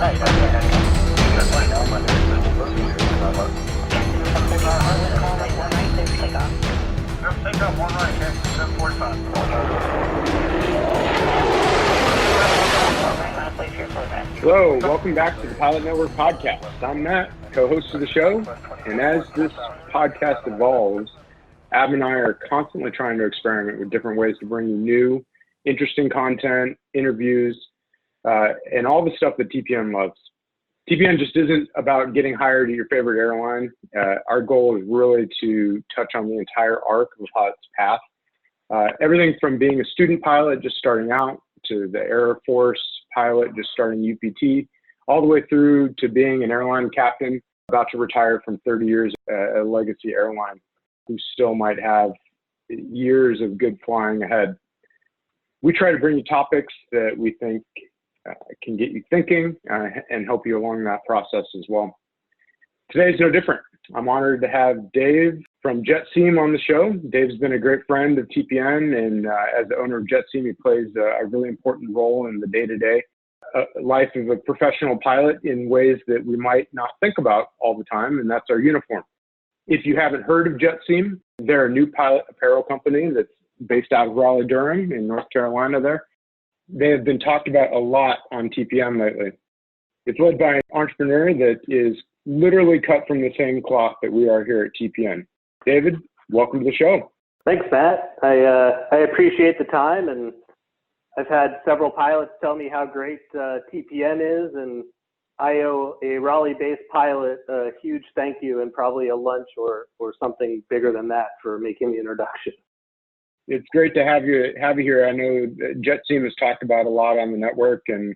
Hello, welcome back to the Pilot Network podcast. I'm Matt, co-host of the show, and as this podcast evolves, Ab and I are constantly trying to experiment with different ways to bring you new, interesting content, interviews, and all the stuff that TPN loves. TPN just isn't about getting hired at your favorite airline. Our goal is really to touch on the entire arc of pilot's path. Everything from being a student pilot just starting out, to the Air Force pilot just starting UPT, all the way through to being an airline captain about to retire from 30 years at a legacy airline who still might have years of good flying ahead. We try to bring you topics that we think can get you thinking and help you along that process as well. Today's no different. I'm honored to have Dave from JetSeam on the show. Dave's been a great friend of TPN, and as the owner of JetSeam, he plays a really important role in the day-to-day life of a professional pilot in ways that we might not think about all the time, and that's our uniform. If you haven't heard of JetSeam, they're a new pilot apparel company that's based out of Raleigh, Durham in North Carolina there. They have been talked about a lot on TPN lately. It's led by an entrepreneur that is literally cut from the same cloth that we are here at TPN. David, welcome to the show. Thanks, Matt. I appreciate the time, and I've had several pilots tell me how great TPN is, and I owe a Raleigh-based pilot a huge thank you and probably a lunch or something bigger than that for making the introduction. It's great to have you here. I know JetSeam has talked about a lot on the network, and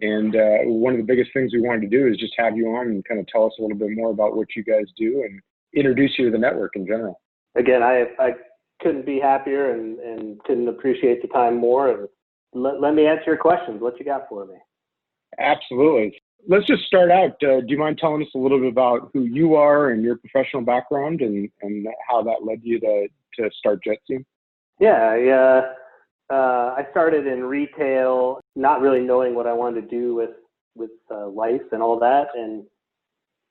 one of the biggest things we wanted to do is just have you on and kind of tell us a little bit more about what you guys do and introduce you to the network in general. Again, I couldn't be happier and couldn't appreciate the time more. And let me answer your questions. What you got for me? Absolutely. Let's just start out. Do you mind telling us a little bit about who you are and your professional background and how that led you to start JetSeam? Yeah, I started in retail, not really knowing what I wanted to do with life and all that. And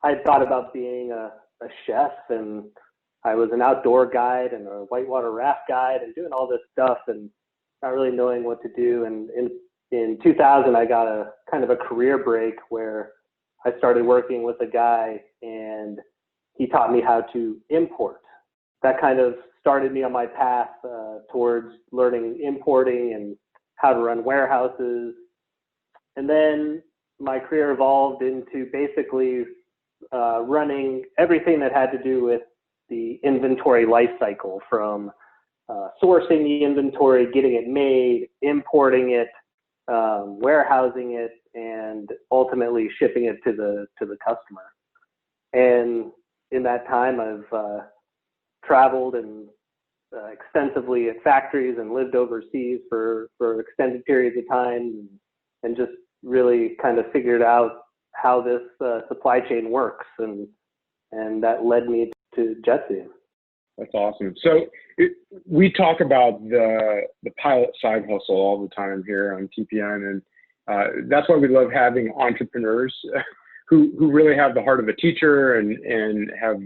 I thought about being a chef, and I was an outdoor guide and a whitewater raft guide and doing all this stuff and not really knowing what to do. And in 2000, I got a kind of a career break where I started working with a guy, and he taught me how to import. That kind of started me on my path towards learning importing and how to run warehouses. And then my career evolved into basically running everything that had to do with the inventory life cycle, from sourcing the inventory, getting it made, importing it, warehousing it, and ultimately shipping it to the customer. And in that time, I've traveled and extensively at factories and lived overseas for extended periods of time, and just really kind of figured out how this supply chain works, and that led me to JetSeam. That's awesome. So we talk about the pilot side hustle all the time here on TPN, and that's why we love having entrepreneurs who really have the heart of a teacher and have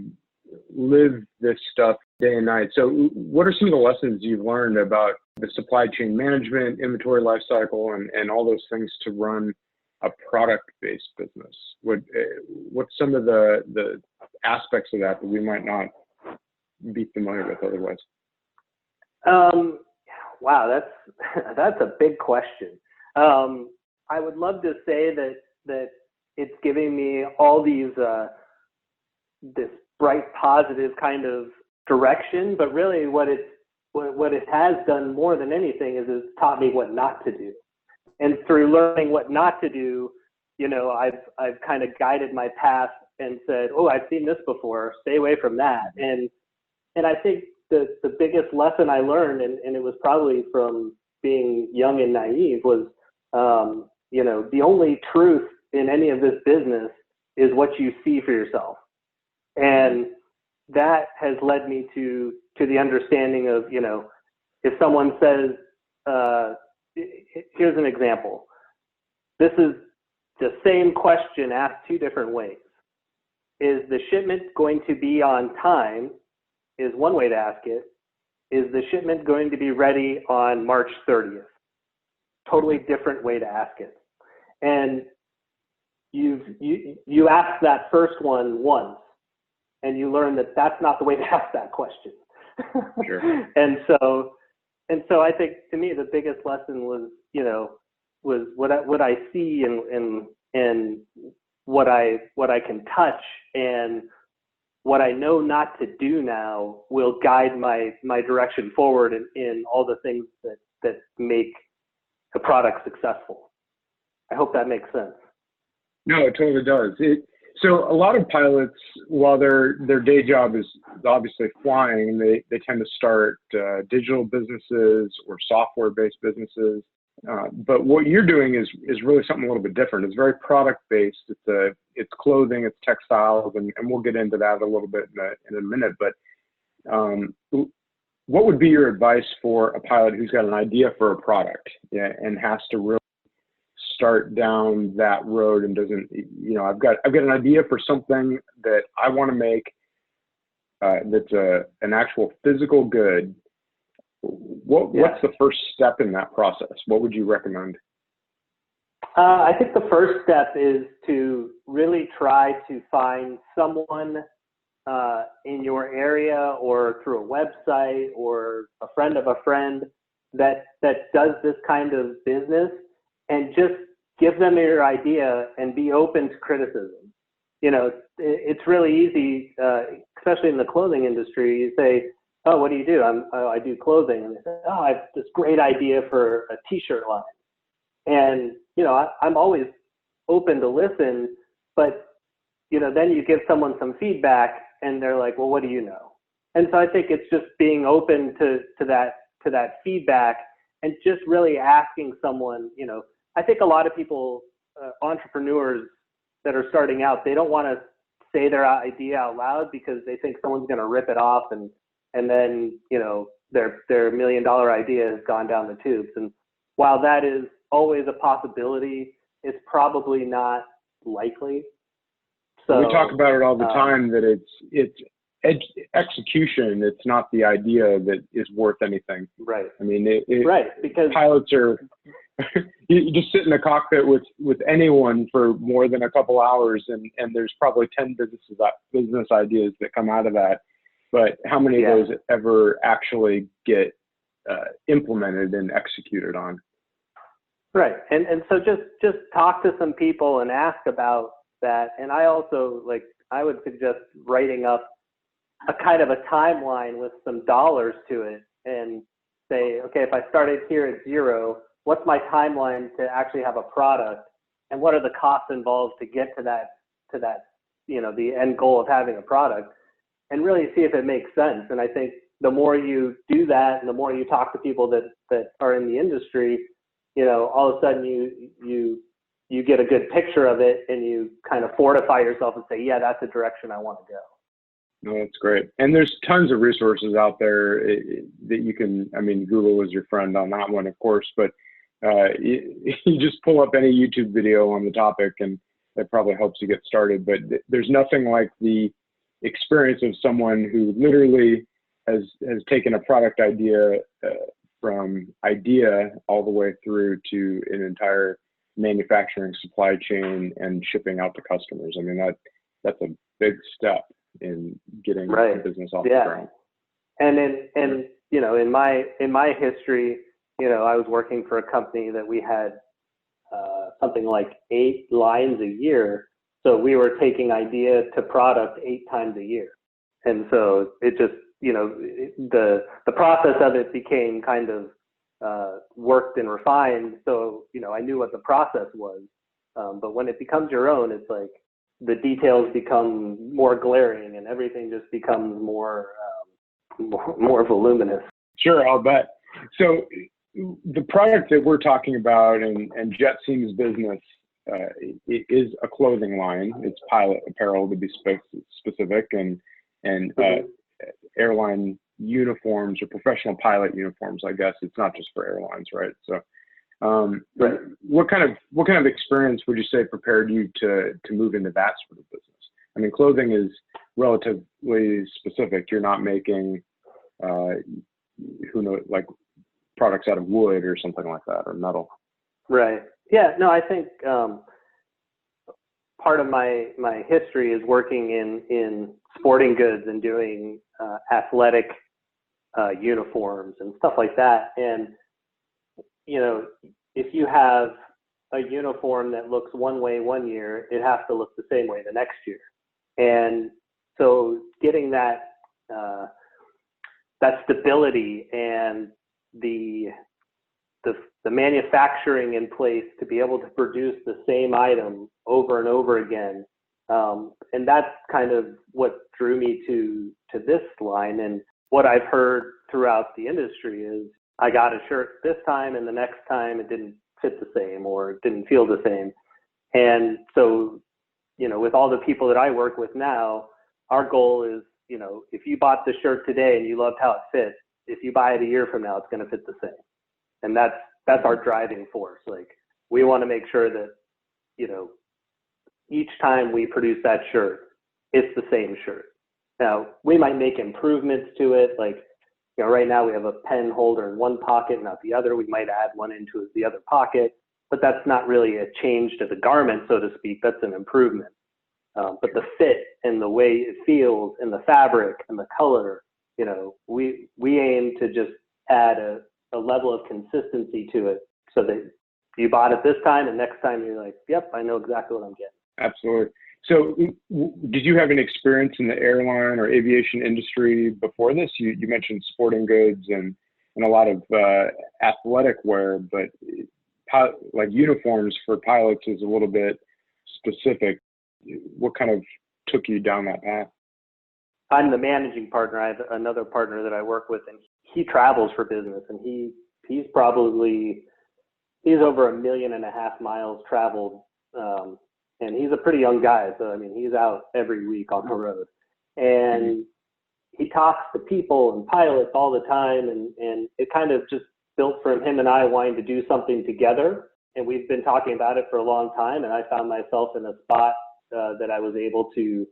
lived this stuff day and night. So what are some of the lessons you've learned about the supply chain management, inventory life cycle, and all those things to run a product-based business? What's some of the aspects of that we might not be familiar with otherwise? Wow, that's a big question. I would love to say that it's giving me all these this bright, positive kind of direction, but really what it has done more than anything is it's taught me what not to do. And through learning what not to do, I've kind of guided my path and said, oh, I've seen this before, stay away from that. And I think the biggest lesson I learned, and it was probably from being young and naive, was, the only truth in any of this business is what you see for yourself. And that has led me to the understanding of, if someone says, here's an example. This is the same question asked two different ways. Is the shipment going to be on time is one way to ask it. Is the shipment going to be ready on March 30th? Totally different way to ask it. And you ask that first one once, and you learn that that's not the way to ask that question. Sure. and so I think, to me, the biggest lesson was, was what I see and what I can touch, and what I know not to do now will guide my direction forward in all the things that make a product successful. I hope that makes sense. No, it totally does. So a lot of pilots, while their day job is obviously flying, they tend to start digital businesses or software-based businesses. But what you're doing is really something a little bit different. It's very product-based. It's clothing, it's textiles, and we'll get into that a little bit in a minute. But what would be your advice for a pilot who's got an idea for a product, and has to really start down that road and doesn't, I've got an idea for something that I want to make that's an actual physical good. What's the first step in that process? What would you recommend? I think the first step is to really try to find someone in your area or through a website or a friend of a friend that does this kind of business, and just give them your idea and be open to criticism. It's really easy, especially in the clothing industry. You say, "Oh, what do you do?" I do clothing. And they say, "Oh, I have this great idea for a t-shirt line." And, I'm always open to listen, but, then you give someone some feedback and they're like, "Well, what do you know?" And so I think it's just being open to that feedback, and just really asking someone. I think a lot of people, entrepreneurs that are starting out, they don't want to say their idea out loud because they think someone's going to rip it off, and then, their $1 million idea has gone down the tubes. And while that is always a possibility, it's probably not likely. So we talk about it all the time, that it's execution. It's not the idea that is worth anything. Right. I mean, right, because pilots are, you just sit in a cockpit with anyone for more than a couple hours, and there's probably 10 business ideas that come out of that. But how many of those ever actually get implemented and executed on? Right. And so just talk to some people and ask about that. And I also, I would suggest writing up a kind of a timeline with some dollars to it, and say, okay, if I started here at zero, what's my timeline to actually have a product, and what are the costs involved to get to that, the end goal of having a product, and really see if it makes sense. And I think the more you do that, and the more you talk to people that are in the industry, all of a sudden you get a good picture of it, and you kind of fortify yourself and say, yeah, that's the direction I want to go. No, that's great. And there's tons of resources out there that you can, Google is your friend on that one, of course, but you just pull up any YouTube video on the topic, and that probably helps you get started. But there's nothing like the experience of someone who literally has taken a product idea from idea all the way through to an entire manufacturing supply chain and shipping out to customers. That's a big step in getting the business off the ground. And in my history, I was working for a company that we had something like 8 lines a year. So we were taking idea to product 8 times a year. And so it just, the process of it became kind of worked and refined. So, I knew what the process was. But when it becomes your own, it's like the details become more glaring, and everything just becomes more voluminous. Sure, I'll bet. So the product that we're talking about, and JetSeam's business, it is a clothing line. It's pilot apparel, to be specific, and airline uniforms, or professional pilot uniforms, I guess. It's not just for airlines, right? So Right. What kind of experience would you say prepared you to move into that sort of business? I mean, clothing is relatively specific. You're not making, like products out of wood or something like that, or metal. Right. Yeah. No, I think part of my history is working in sporting goods and doing athletic uniforms and stuff like that. And if you have a uniform that looks one way one year, it has to look the same way the next year. And so getting that stability and the manufacturing in place to be able to produce the same item over and over again, and that's kind of what drew me to this line. And what I've heard throughout the industry is I got a shirt this time, and the next time it didn't fit the same or it didn't feel the same. And so, with all the people that I work with now, our goal is, if you bought the shirt today and you loved how it fits, if you buy it a year from now, it's going to fit the same. And that's our driving force. Like, we want to make sure that, each time we produce that shirt, it's the same shirt. Now, we might make improvements to it. Like, right now we have a pen holder in one pocket, not the other. We might add one into the other pocket, but that's not really a change to the garment, so to speak. That's an improvement. But the fit and the way it feels and the fabric and the color, we aim to just add a level of consistency to it so that you bought it this time and next time you're like, yep, I know exactly what I'm getting. Absolutely. So did you have any experience in the airline or aviation industry before this? You mentioned sporting goods and a lot of athletic wear, but like uniforms for pilots is a little bit specific. What kind of took you down that path? I'm the managing partner. I have another partner that I work with, and he travels for business, and he's over 1.5 million miles traveled. And he's a pretty young guy. So, I mean, he's out every week on the road, and he talks to people and pilots all the time. And it kind of just built from him and I wanting to do something together. And we've been talking about it for a long time. And I found myself in a spot that I was able to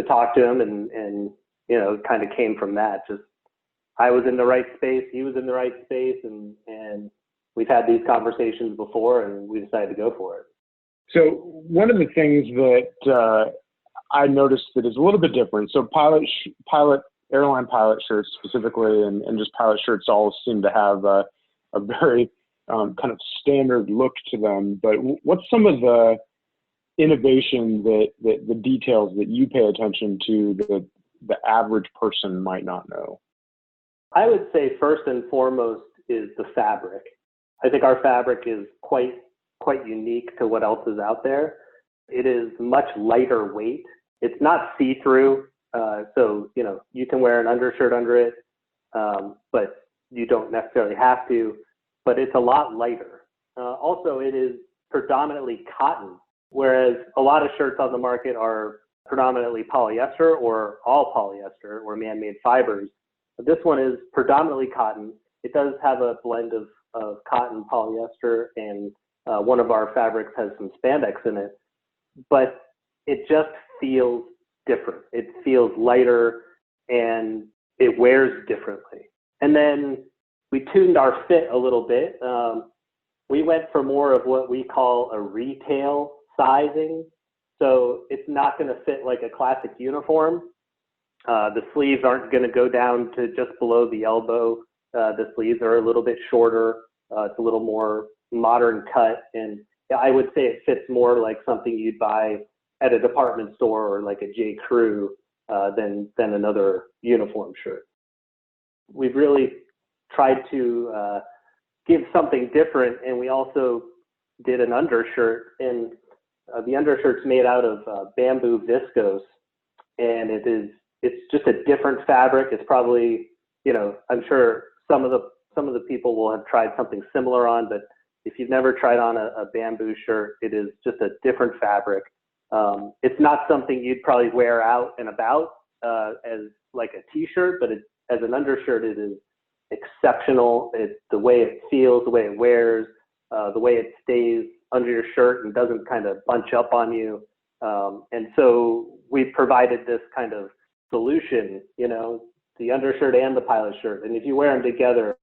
talk to him, and it kind of came from that. Just, I was in the right space, he was in the right space, and we've had these conversations before, and we decided to go for it. So one of the things that I noticed that is a little bit different. So airline pilot shirts specifically, and just pilot shirts all seem to have a very kind of standard look to them. But what's some of the innovation that the details that you pay attention to that the average person might not know? I would say first and foremost is the fabric. I think our fabric is quite unique to what else is out there. It is much lighter weight. It's not see-through, so you can wear an undershirt under it, but you don't necessarily have to. But it's a lot lighter. Also, it is predominantly cotton, whereas a lot of shirts on the market are predominantly polyester or all polyester or man-made fibers. But this one is predominantly cotton. It does have a blend of cotton, polyester, and one of our fabrics has some spandex in it, but it just feels different. It feels lighter and it wears differently. And then we tuned our fit a little bit. We went for more of what we call a retail sizing. So it's not going to fit like a classic uniform. The sleeves aren't going to go down to just below the elbow. The sleeves are a little bit shorter. It's a little more modern cut, and I would say it fits more like something you'd buy at a department store or like a J. Crew than another uniform shirt. We've really tried to give something different, and we also did an undershirt, and the undershirt's made out of bamboo viscose, and it's just a different fabric. It's probably, I'm sure some of the people will have tried something similar on, but if you've never tried on a bamboo shirt, it is just a different fabric. It's not something you'd probably wear out and about as like a t-shirt, but as an undershirt, it is exceptional. It's the way it feels, the way it wears, the way it stays under your shirt and doesn't kind of bunch up on you. And so we provided this kind of solution, the undershirt and the pilot shirt. And if you wear them together,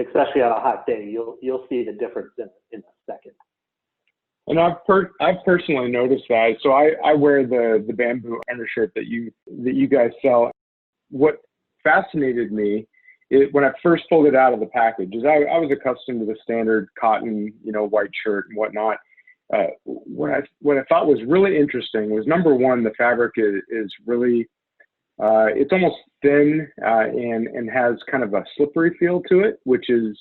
especially on a hot day, you'll see the difference in a second. And I've personally noticed that. So I wear the bamboo undershirt that you guys sell. What fascinated me when I first pulled it out of the package is I was accustomed to the standard cotton, white shirt and whatnot. What I thought was really interesting was, number one, the fabric is really it's almost thin and has kind of a slippery feel to it, which is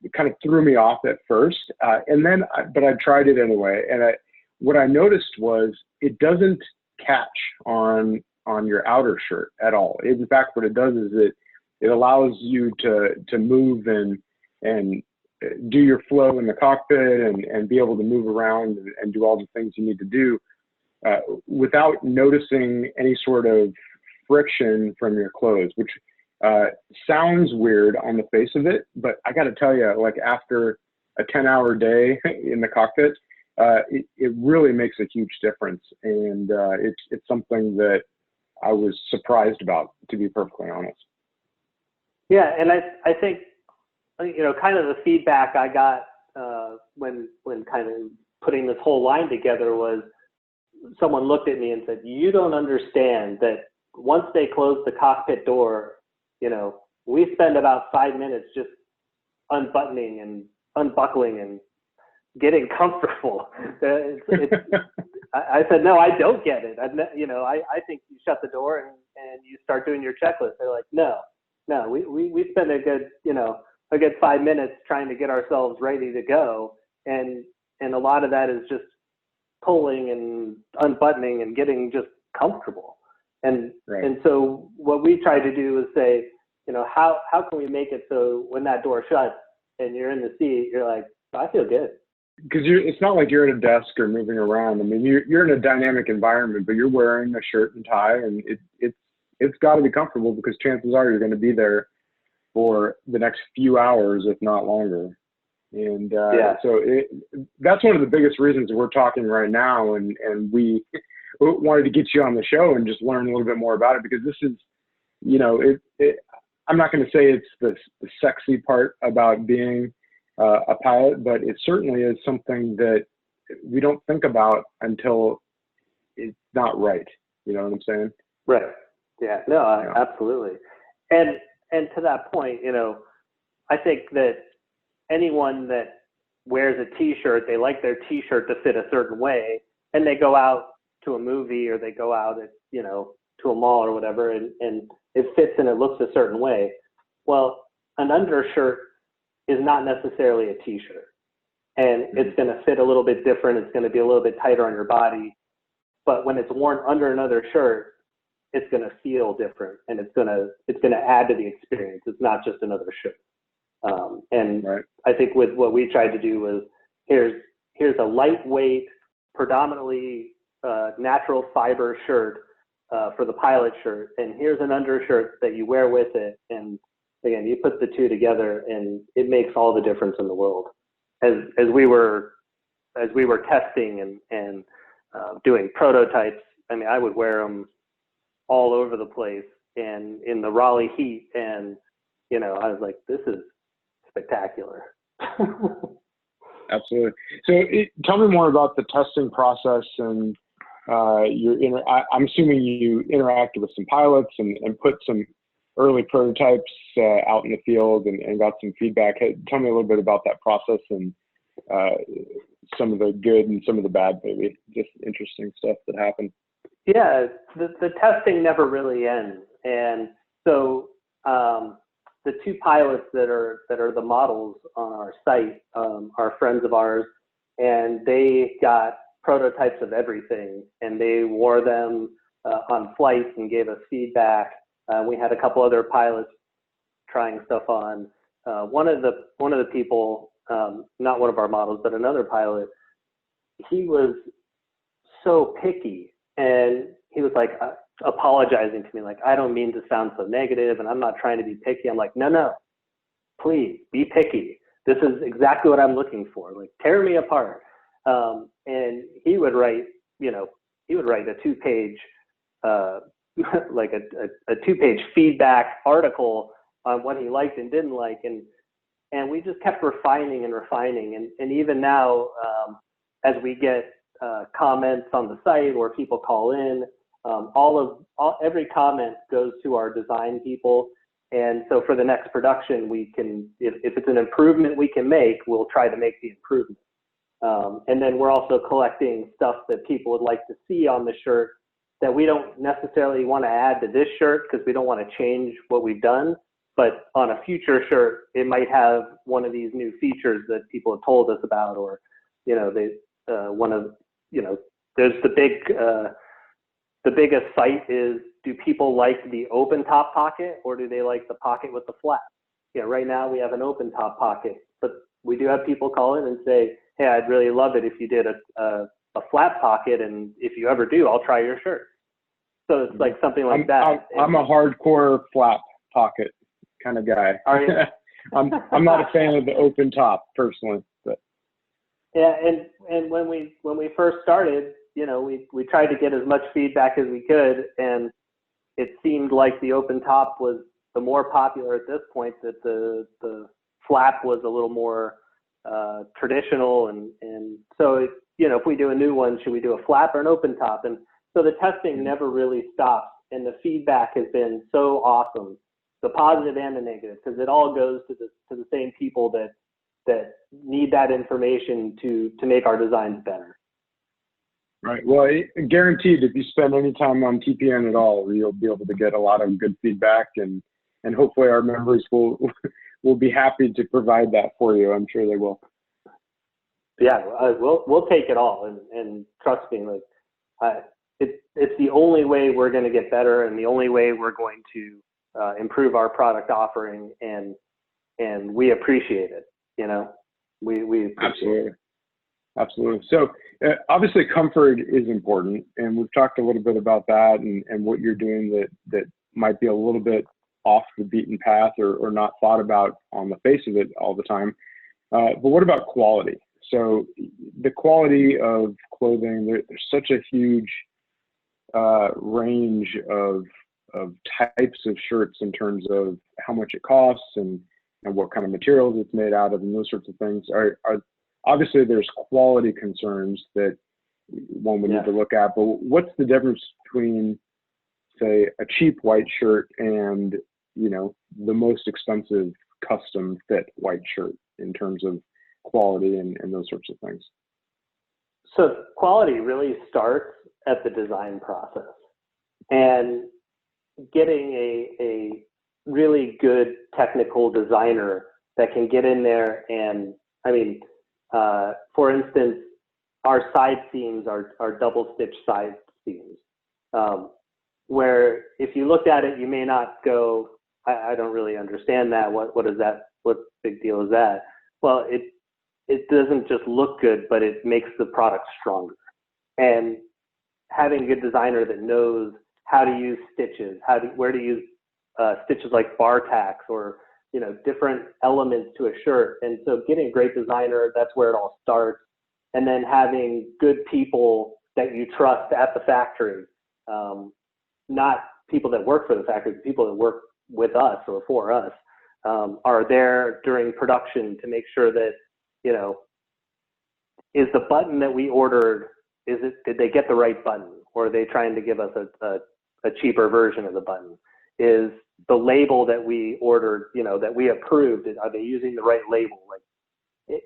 it kind of threw me off at first. But I tried it anyway, and what I noticed was it doesn't catch on your outer shirt at all. In fact, what it does is it allows you to move and do your flow in the cockpit and be able to move around and do all the things you need to do without noticing any sort of friction from your clothes, which sounds weird on the face of it, but I got to tell you, like after a 10-hour day in the cockpit, it really makes a huge difference. And it's something that I was surprised about, to be perfectly honest. Yeah, and I think, kind of the feedback I got when kind of putting this whole line together was someone looked at me and said, "You don't understand that once they close the cockpit door, we spend about 5 minutes just unbuttoning and unbuckling and getting comfortable." I said, "No, I don't get it. I think you shut the door and you start doing your checklist." They're like, no, we spend a good 5 minutes trying to get ourselves ready to go. And a lot of that is just pulling and unbuttoning and getting just comfortable. And right. And so what we try to do is say, how can we make it so when that door shuts and you're in the seat, you're like, I feel good. Because it's not like you're at a desk or moving around. I mean, you're in a dynamic environment, but you're wearing a shirt and tie, and it's got to be comfortable because chances are you're going to be there for the next few hours, if not longer. And so that's one of the biggest reasons that we're talking right now, and we wanted to get you on the show and just learn a little bit more about it, because this is, I'm not going to say it's the sexy part about being a pilot, but it certainly is something that we don't think about until it's not right. You know what I'm saying? Right. Yeah. No, absolutely. And to that point, I think that anyone that wears a t-shirt, they like their t-shirt to fit a certain way, and they go out to a movie or they go out to a mall or whatever, and it fits and it looks a certain way. Well, an undershirt is not necessarily a t-shirt, and it's going to fit a little bit different. It's going to be a little bit tighter on your body, but when it's worn under another shirt, it's going to feel different, and it's going to add to the experience. It's not just another shirt. And right. I think with what we tried to do was, here's a lightweight, predominantly natural fiber shirt for the pilot shirt, and here's an undershirt that you wear with it. And again, you put the two together, and it makes all the difference in the world. As we were testing and doing prototypes, I mean, I would wear them all over the place and in the Raleigh heat, and I was like, this is spectacular. Absolutely. So tell me more about the testing process, and I'm assuming you interacted with some pilots and put some early prototypes out in the field and got some feedback. Tell me a little bit about that process and some of the good and some of the bad, maybe just interesting stuff that happened. Yeah, the testing never really ends. And so the two pilots that are the models on our site are friends of ours, and they got prototypes of everything, and they wore them on flights and gave us feedback. We had a couple other pilots trying stuff on. One of the people, not one of our models, but another pilot, he was so picky, and he was like, apologizing to me, like, I don't mean to sound so negative and I'm not trying to be picky. I'm like, no, please be picky. This is exactly what I'm looking for. Like, tear me apart. And he would write, a 2-page, like a 2-page feedback article on what he liked and didn't like. And we just kept refining and refining. And even now, as we get comments on the site or people call in, every comment goes to our design people. And so for the next production, we can, if it's an improvement we can make, we'll try to make the improvement. And then we're also collecting stuff that people would like to see on the shirt that we don't necessarily want to add to this shirt because we don't want to change what we've done. But on a future shirt, it might have one of these new features that people have told us about, or, there's the biggest site is, do people like the open top pocket or do they like the pocket with the flap? Right now we have an open top pocket, but we do have people call in and say, hey, I'd really love it if you did a flap pocket, and if you ever do, I'll try your shirt. So it's like something like that. I'm a hardcore flap pocket kind of guy. Are you? I'm not a fan of the open top personally, but yeah, and when we first started, we tried to get as much feedback as we could, and it seemed like the open top was the more popular at this point, that the flap was a little more traditional, and so if we do a new one, should we do a flap or an open top? And so the testing never really stops, and the feedback has been so awesome, the positive and the negative, because it all goes to the same people that need that information to make our designs better. Right. Well, guaranteed, if you spend any time on TPN at all, you'll be able to get a lot of good feedback, and hopefully our members will be happy to provide that for you. I'm sure they will. Yeah, we'll take it all, and trust me, like it's the only way we're going to get better, and the only way we're going to improve our product offering, and we appreciate it. We appreciate it. Absolutely. So obviously comfort is important, and we've talked a little bit about that and what you're doing that might be a little bit off the beaten path or not thought about on the face of it all the time. But what about quality? So the quality of clothing, there's such a huge range of types of shirts in terms of how much it costs and what kind of materials it's made out of and those sorts of things. Are obviously there's quality concerns that one would need to look at, but what's the difference between, say, a cheap white shirt and the most expensive custom fit white shirt in terms of quality and those sorts of things? So quality really starts at the design process, and getting a really good technical designer that can get in there. And for instance, our side seams are double stitch side seams, where if you looked at it, you may not go, I don't really understand that. What is that? What big deal is that? Well, it doesn't just look good, but it makes the product stronger. And having a good designer that knows how to use stitches, where to use stitches like bar tacks or different elements to a shirt. And so getting a great designer, that's where it all starts. And then having good people that you trust at the factory, not people that work for the factory, people that work with us or for us, are there during production to make sure that, is the button that we ordered, did they get the right button, or are they trying to give us a cheaper version of the button? Is the label that we ordered, that we approved, are they using the right label? Like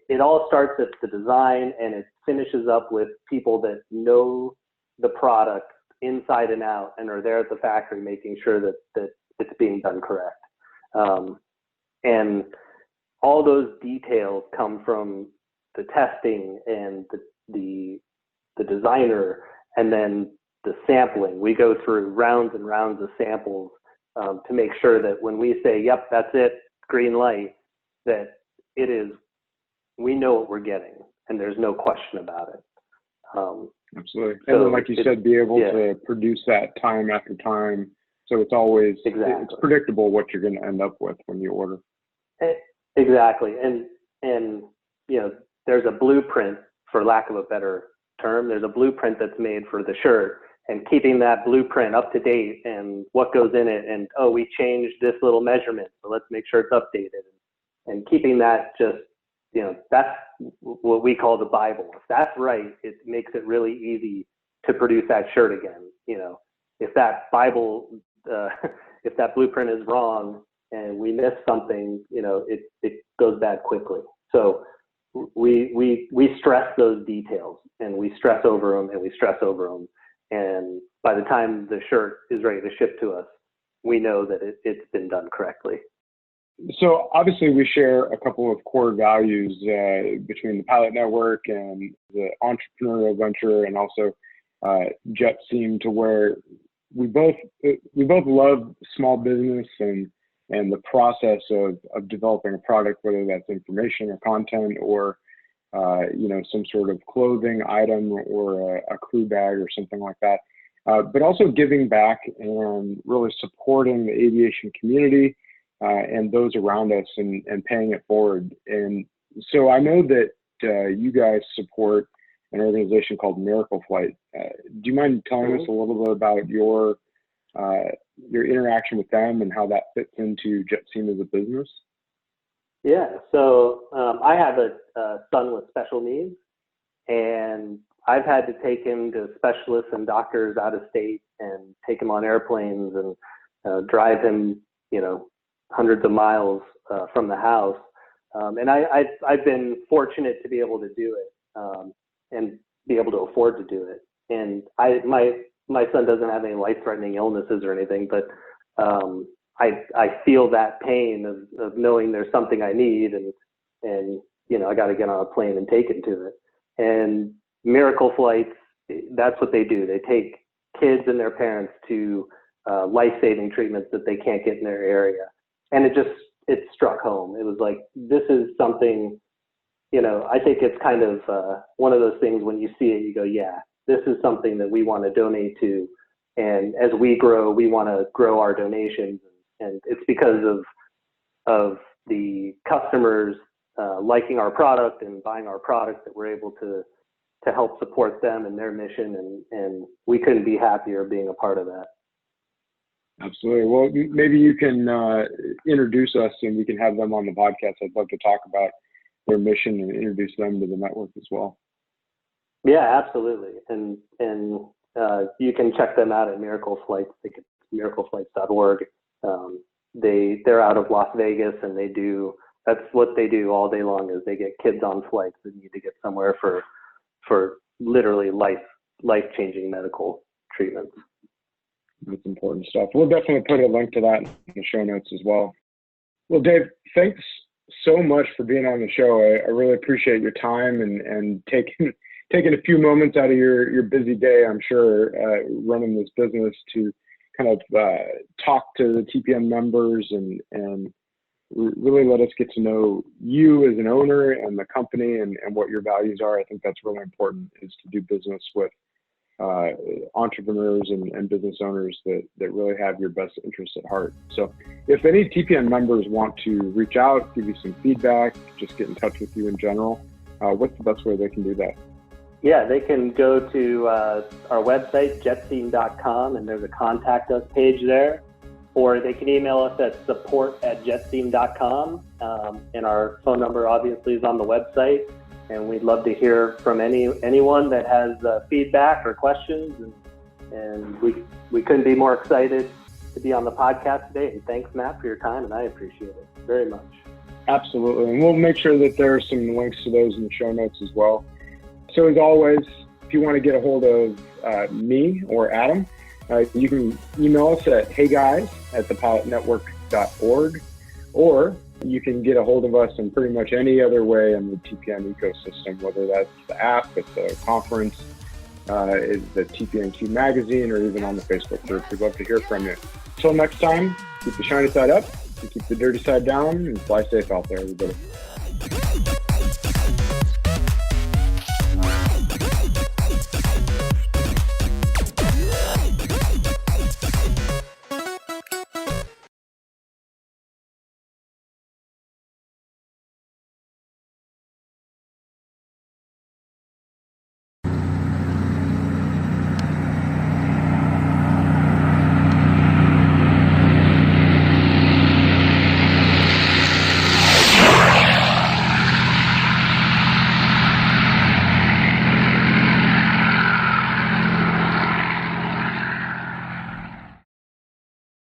it all starts at the design, and it finishes up with people that know the product inside and out and are there at the factory making sure that it's being done correct. And all those details come from the testing and the designer, and then the sampling. We go through rounds and rounds of samples to make sure that when we say, yep, that's it, green light, that it is, we know what we're getting and there's no question about it. Absolutely. And then, like you said, be able to produce that time after time. So it's always, it's predictable what you're going to end up with when you order. Exactly. And, there's a blueprint, for lack of a better term, there's a blueprint that's made for the shirt, and keeping that blueprint up to date and what goes in it. And, we changed this little measurement, so let's make sure it's updated. And keeping that just, that's what we call the Bible. If that's right, it makes it really easy to produce that shirt again. If that Bible, if that blueprint is wrong and we miss something, it goes bad quickly. So we stress those details, and we stress over them, and we stress over them. And by the time the shirt is ready to ship to us, we know that it's been done correctly. So obviously we share a couple of core values between the Pilot Network and the entrepreneurial venture, and also JetSeam, to where we both love small business and the process of developing a product, whether that's information or content or some sort of clothing item or a crew bag or something like that. But also giving back and really supporting the aviation community and those around us and paying it forward. And so I know that you guys support an organization called Miracle Flight. Do you mind telling us a little bit about your interaction with them and how that fits into JetSeam as a business? Yeah, so I have a son with special needs, and I've had to take him to specialists and doctors out of state and take him on airplanes and drive him, hundreds of miles from the house. And I've been fortunate to be able to do it and be able to afford to do it. And my son doesn't have any life-threatening illnesses or anything, but I feel that pain of knowing there's something I need, and I got to get on a plane and take him to it. And Miracle Flights, that's what they do. They take kids and their parents to life-saving treatments that they can't get in their area. And it struck home. It was like, this is something, I think it's kind of one of those things when you see it, you go, yeah, this is something that we want to donate to. And as we grow, we want to grow our donations. And it's because of the customers liking our product and buying our product that we're able to help support them and their mission. And we couldn't be happier being a part of that. Absolutely. Well, maybe you can introduce us and we can have them on the podcast. I'd love to talk about their mission and introduce them to the network as well. Yeah, absolutely. And you can check them out at Miracle Flights. I think it's miracleflights.org. They're out of Las Vegas, and that's what they do all day long, is they get kids on flights that need to get somewhere for literally life-changing medical treatments. That's important stuff. We'll definitely put a link to that in the show notes as well. Well, Dave, thanks so much for being on the show. I really appreciate your time and taking a few moments out of your busy day, I'm sure, running this business to kind of talk to the TPN members and really let us get to know you as an owner and the company and what your values are. I think that's really important, is to do business with entrepreneurs and business owners that really have your best interests at heart. So if any TPN members want to reach out, give you some feedback, just get in touch with you in general, what's the best way they can do that? Yeah, they can go to our website, JetSeam.com, and there's a contact us page there. Or they can email us at support@jetseam.com. And our phone number obviously is on the website. And we'd love to hear from anyone that has feedback or questions. And we couldn't be more excited to be on the podcast today. And thanks, Matt, for your time, and I appreciate it very much. Absolutely. And we'll make sure that there are some links to those in the show notes as well. So as always, if you want to get a hold of me or Adam, you can email us at heyguys@thepilotnetwork.org, or you can get a hold of us in pretty much any other way in the TPN ecosystem, whether that's the app, it's a conference, is the TPNQ magazine, or even on the Facebook group. We'd love to hear from you. Until next time, keep the shiny side up, and keep the dirty side down, and fly safe out there, everybody.